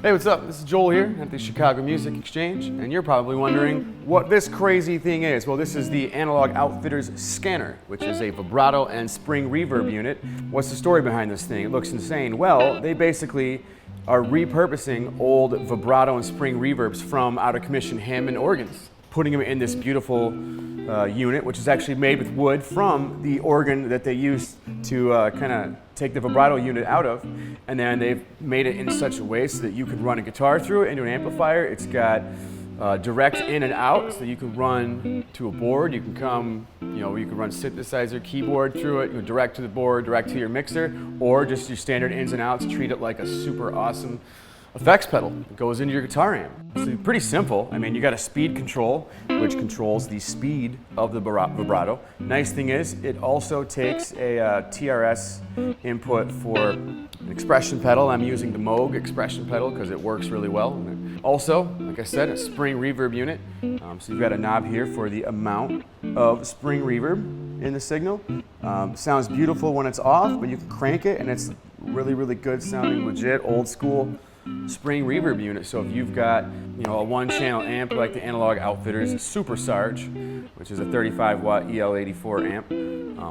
Hey, what's up? This is Joel here at the Chicago Music Exchange, and you're probably wondering what this crazy thing is. Well, this is the Analog Outfitters Scanner, which is a vibrato and spring reverb unit. What's the story behind this thing? It looks insane. Well, they basically are repurposing old vibrato and spring reverbs from out-of-commission Hammond organs, putting them in this beautiful unit, which is actually made with wood from the organ that they used to kind of take the vibrato unit out of, and then they've made it in such a way so that you can run a guitar through it into an amplifier. It's got direct in and out, so you can run to a board. You can come, you can run synthesizer, keyboard through it, direct to the board, direct to your mixer, or just your standard ins and outs. Treat it like a super awesome effects pedal that goes into your guitar amp. So pretty simple. I mean, you got a speed control, which controls the speed of the vibrato. Nice thing is, it also takes a TRS input for an expression pedal. I'm using the Moog expression pedal because it works really well. Also, like I said, a spring reverb unit. So you've got a knob here for the amount of spring reverb in the signal. Sounds beautiful when it's off, but you can crank it and it's really, really good sounding, legit, old school spring reverb unit. So if you've got a one-channel amp like the Analog Outfitters Super Sarge, which is a 35-watt EL84 amp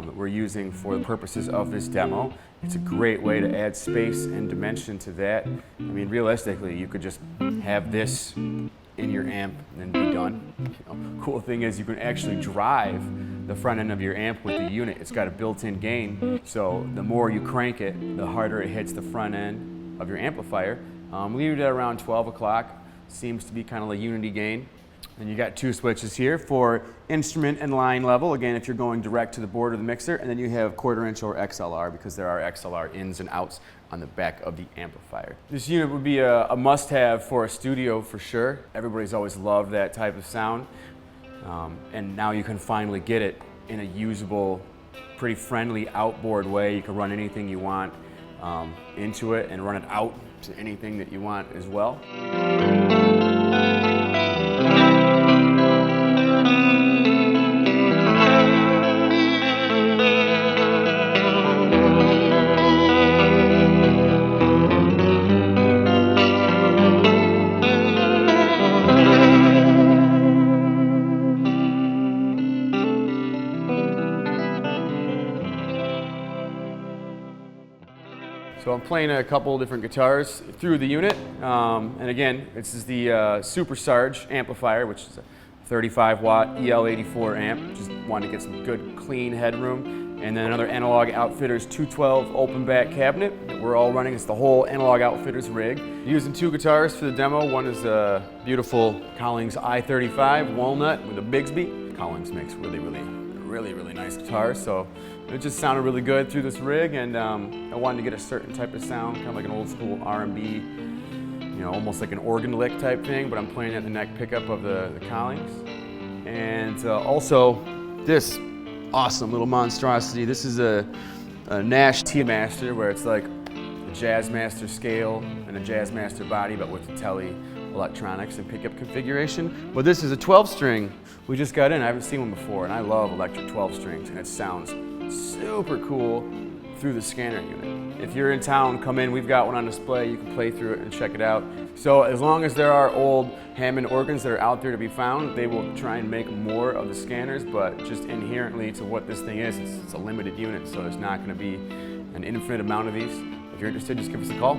that we're using for the purposes of this demo, it's a great way to add space and dimension to that. I mean, realistically, you could just have this in your amp and then be done. Cool thing is you can actually drive the front end of your amp with the unit. It's got a built-in gain, so the more you crank it, the harder it hits the front end of your amplifier. Leave it at around 12 o'clock. Seems to be kind of a unity gain. And you got two switches here for instrument and line level. Again, if you're going direct to the board or the mixer, and then you have quarter-inch or XLR because there are XLR ins and outs on the back of the amplifier. This unit would be a must-have for a studio for sure. Everybody's always loved that type of sound. And now you can finally get it in a usable, pretty friendly outboard way. You can run anything you want into it and run it out to anything that you want as well. So I'm playing a couple different guitars through the unit, and again, this is the Super Sarge amplifier, which is a 35-watt EL84 amp. Just wanted to get some good, clean headroom, and then another Analog Outfitters 212 open back cabinet that we're all running. It's the whole Analog Outfitters rig. Using two guitars for the demo. One is a beautiful Collings I-35 walnut with a Bigsby. Collings makes really nice guitars, so it just sounded really good through this rig, and I wanted to get a certain type of sound, kind of like an old school R&B, almost like an organ lick type thing, but I'm playing at the neck pickup of the Collings. And also this awesome little monstrosity. This is a Nash T-Master, where it's like a Jazzmaster scale and a Jazzmaster body, but with the Tele electronics and pickup configuration. But this is a 12-string. We just got in. I haven't seen one before, and I love electric 12 strings, and it sounds super cool through the scanner unit. If you're in town, come in. We've got one on display. You can play through it and check it out. So as long as there are old Hammond organs that are out there to be found, they will try and make more of the scanners, but just inherently to what this thing is, it's a limited unit, so there's not going to be an infinite amount of these. If you're interested, just give us a call.